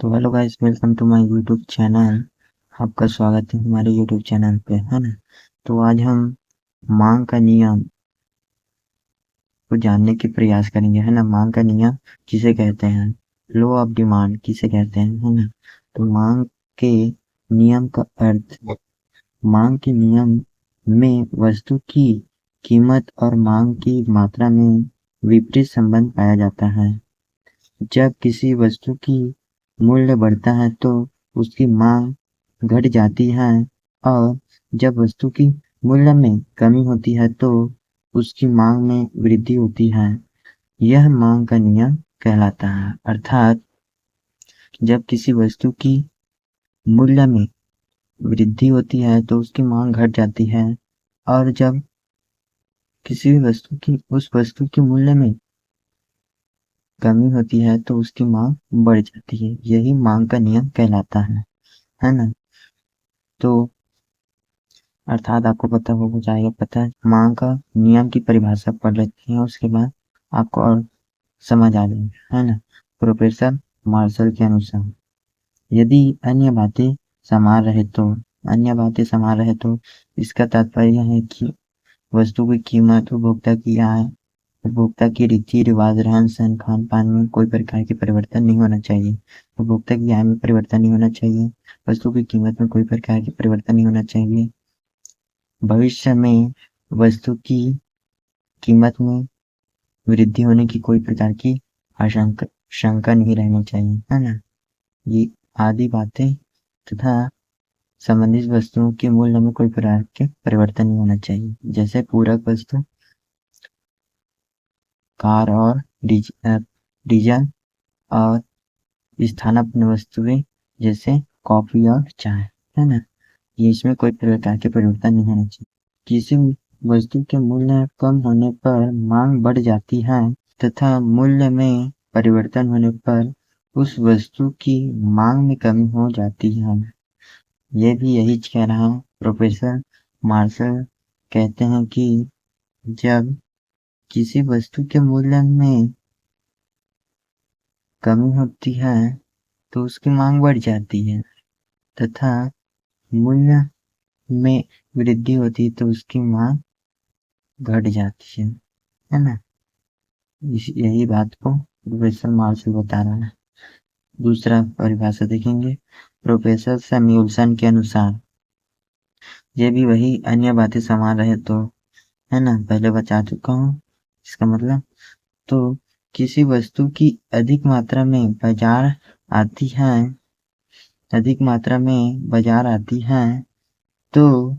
तो hello guys, welcome to my YouTube channel. आपका स्वागत है हमारे यूट्यूब चैनल पे, है ना। तो आज हम मांग का नियम को जानने की प्रयास करेंगे, है ना। मांग का नियम किसे कहते हैं, लॉ ऑफ डिमांड किसे कहते हैं, है ना। तो मांग के नियम का अर्थ, मांग के नियम में वस्तु की कीमत और मांग की मात्रा में विपरीत संबंध पाया जाता है। जब किसी वस्तु की मूल्य बढ़ता है तो उसकी मांग घट जाती है, और जब वस्तु की मूल्य में कमी होती है तो उसकी मांग में वृद्धि होती है। यह मांग का नियम कहलाता है। अर्थात जब किसी वस्तु की मूल्य में वृद्धि होती है तो उसकी मांग घट जाती है, और जब किसी भी वस्तु की उस वस्तु के मूल्य में कमी होती है तो उसकी मांग बढ़ जाती है। यही मांग का नियम कहलाता है ना। तो अर्थात आपको पता हो जाएगा, पता है। मांग का नियम की परिभाषा पढ़ लेते हैं, उसके बाद आपको और समझ आ जाएगा, है ना। प्रोफेसर मार्शल के अनुसार यदि अन्य बातें समान रहे तो इसका तात्पर्य है कि वस्तु की कीमत, उपभोक्ता की आय, उपभोक्ता की रीति रिवाज, रहन सहन, खान पान में कोई प्रकार के परिवर्तन नहीं होना चाहिए। उपभोक्ता की आय में परिवर्तन नहीं होना चाहिए। वस्तु की कीमत में कोई प्रकार के परिवर्तन नहीं होना चाहिए। भविष्य में वस्तु की कीमत में वृद्धि होने की कोई प्रकार की शंका नहीं रहनी चाहिए, है ना। ये आदि बातें तथा संबंधित वस्तुओं के मूल्य में कोई प्रकार के परिवर्तन नहीं होना चाहिए। जैसे पूरक वस्तु कार और डीजल, और स्थानापन्न वस्तुएं जैसे कॉफी और चाय, है ना। ये इसमें कोई प्रकार के परिवर्तन नहीं होना चाहिए। किसी वस्तु के मूल्य कम होने पर मांग बढ़ जाती है तथा मूल्य में परिवर्तन होने पर उस वस्तु की मांग में कमी हो जाती है। ये भी यही कह रहा है प्रोफेसर मार्शल। कहते हैं कि जब किसी वस्तु के मूल्य में कमी होती है तो उसकी मांग बढ़ जाती है, तथा मूल्य में वृद्धि होती है तो उसकी मांग घट जाती है ना। यही बात को प्रोफेसर मार्शल बता रहा है। दूसरा परिभाषा देखेंगे प्रोफेसर सैमुअल्सन के अनुसार। ये भी वही अन्य बातें समान रहे तो, है ना, पहले बता चुका हूँ। इसका मतलब, तो किसी वस्तु की अधिक मात्रा में बाजार आती है तो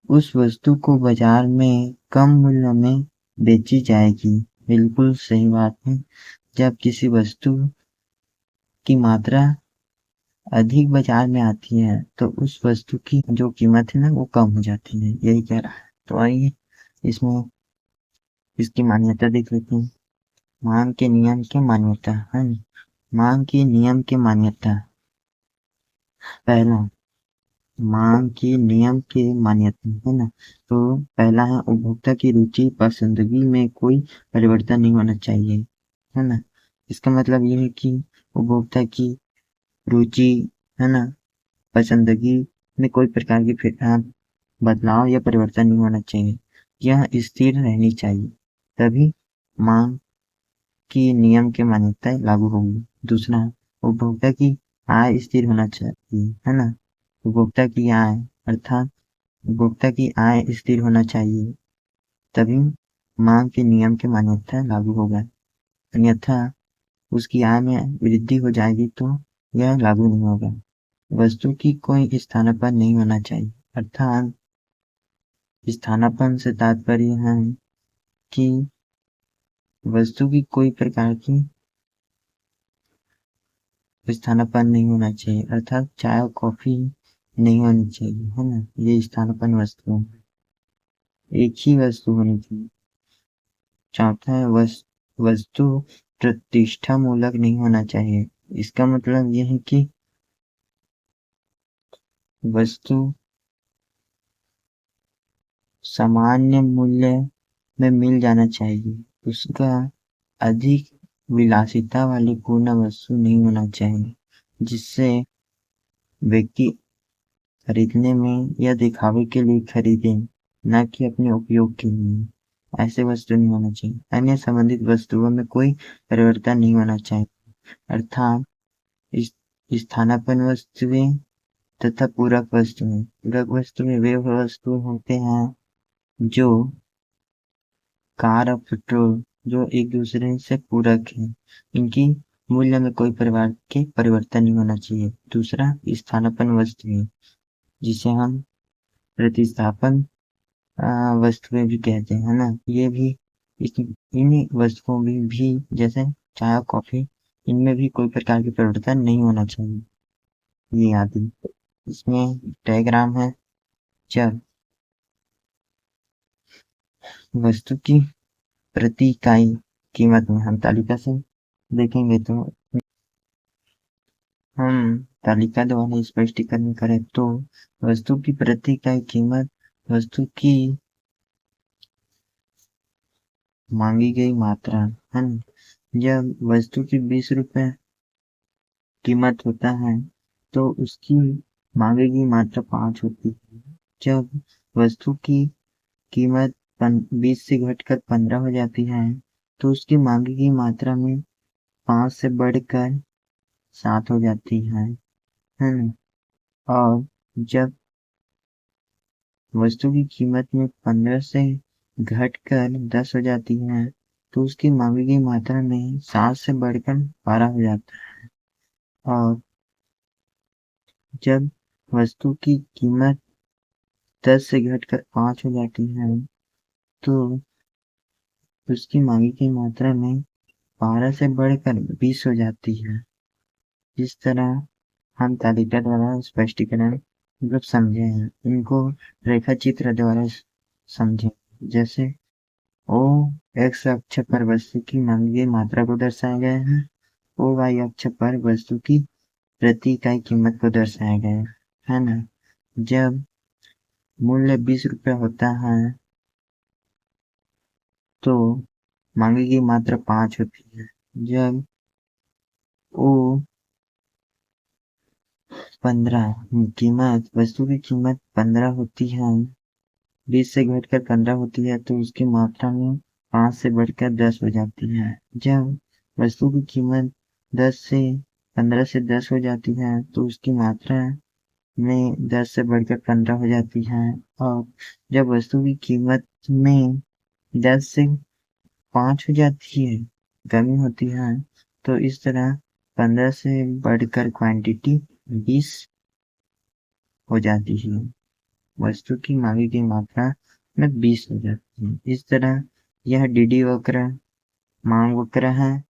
उस वस्तु को बाजार में कम मूल्य में बेची जाएगी। बिल्कुल सही बात है। जब किसी वस्तु की मात्रा अधिक बाजार में आती है तो उस वस्तु की जो कीमत है ना, वो कम हो जाती है। यही कह रहा है। तो आइए इसमें इसकी मान्यता देख लेते हैं। मांग के नियम की मान्यता, है ना। मांग के नियम की मान्यता। पहला, मांग के नियम की मान्यता, है ना। तो पहला है उपभोक्ता की रुचि पसंदगी में कोई परिवर्तन नहीं होना चाहिए, है ना। इसका मतलब ये है कि उपभोक्ता की रुचि, है ना, पसंदगी में कोई प्रकार की बदलाव या परिवर्तन नहीं होना चाहिए। यह स्थिर रहनी चाहिए, तभी मांग की नियम की मान्यता लागू होगी। दूसरा, उपभोक्ता की आय स्थिर होना चाहिए, है ना। उपभोक्ता की आय, अर्थात उपभोक्ता की आय स्थिर होना चाहिए, तभी मांग के नियम की मान्यता लागू होगा। अन्यथा उसकी आय में वृद्धि हो जाएगी तो यह लागू नहीं होगा। वस्तु की कोई स्थानापन्न नहीं होना चाहिए। अर्थात स्थानापन्न से तात्पर्य है कि वस्तु की कोई प्रकार की स्थानापन्न नहीं होना चाहिए। अर्थात चाय और कॉफी नहीं होनी चाहिए, है ना। ये स्थानापन्न वस्तु है, एक ही वस्तु होनी चाहिए। चौथा है वस्तु प्रतिष्ठा मूलक नहीं होना चाहिए। इसका मतलब यह है कि वस्तु सामान्य मूल्य में मिल जाना चाहिए। उसका अधिक विलासिता वाली पूर्ण वस्तु नहीं होना चाहिए। जिससे व्यक्ति खरीदने में या दिखावे के लिए खरीदे, न कि अपने उपयोग के लिए। ऐसे वस्तु नहीं होना चाहिए। अन्य संबंधित वस्तुओं में कोई परिवर्तन नहीं होना चाहिए, अर्थात स्थानापन्न वस्तुएं तथा पूरक वस्तुएं। पूरक वस्तुएं वे वस्तु होते हैं जो कार और पेट्रोल जो एक दूसरे से पूरक है, इनकी मूल्य में कोई प्रकार के परिवर्तन नहीं होना चाहिए। दूसरा स्थानापन्न वस्तुएं, जिसे हम प्रतिस्थापन वस्तुएं भी कहते हैं ना, ये भी इन वस्तुओं में भी जैसे चाय और कॉफी, इनमें भी कोई प्रकार के परिवर्तन नहीं होना चाहिए। ये आदि इसमें डायग्राम है। जब वस्तु की प्रति इकाई कीमत में हम तालिका से देखेंगे तो हम तालिका द्वारा स्पष्टीकरण करें तो वस्तु की प्रति इकाई कीमत वस्तु की मांगी गई मात्रा है। जब वस्तु की 20 रुपए कीमत होता है तो उसकी मांगी गई मात्रा 5 होती है। जब वस्तु की कीमत 20 से घटकर 15 हो जाती है तो उसकी मांगी गई मात्रा में 5 से बढ़कर 7 हो जाती है ना। और जब वस्तु की कीमत में 15 से घटकर 10 हो जाती है तो उसकी मांगी गई मात्रा में 7 से बढ़कर 12 हो जाता है। और जब वस्तु की कीमत 10 से घटकर 5 हो जाती है तो उसकी मांगी गई मात्रा में 12 से बढ़कर 20 हो जाती है। इस तरह हम तालिका द्वारा स्पष्टीकरण मतलब समझे हैं, इनको रेखा चित्र द्वारा समझे। जैसे ओ एक्स अक्ष पर वस्तु की मांगी गई मात्रा को दर्शाया गया है, ओ वाई अक्ष पर वस्तु की प्रति इकाई कीमत को दर्शाया गया है ना। जब मूल्य 20 रुपये होता है तो मांगी गई मात्रा 5 होती है। जब ओ 15 कीमत वस्तु की कीमत 15 होती है, 20 से घटकर 15 होती है तो उसकी मात्रा में 5 से बढ़कर 10 हो जाती है। जब वस्तु की कीमत 15 से 10 हो जाती है तो उसकी मात्रा में 10 से बढ़कर 15 हो जाती है। और जब वस्तु की कीमत में 10 से 5 हो जाती है, कमी होती है, तो इस तरह 15 से बढ़कर क्वांटिटी 20 हो जाती है। वस्तु की मांगी गई मात्रा में 20 हो जाती है। इस तरह यह डीडी वक्र मांग वक्र है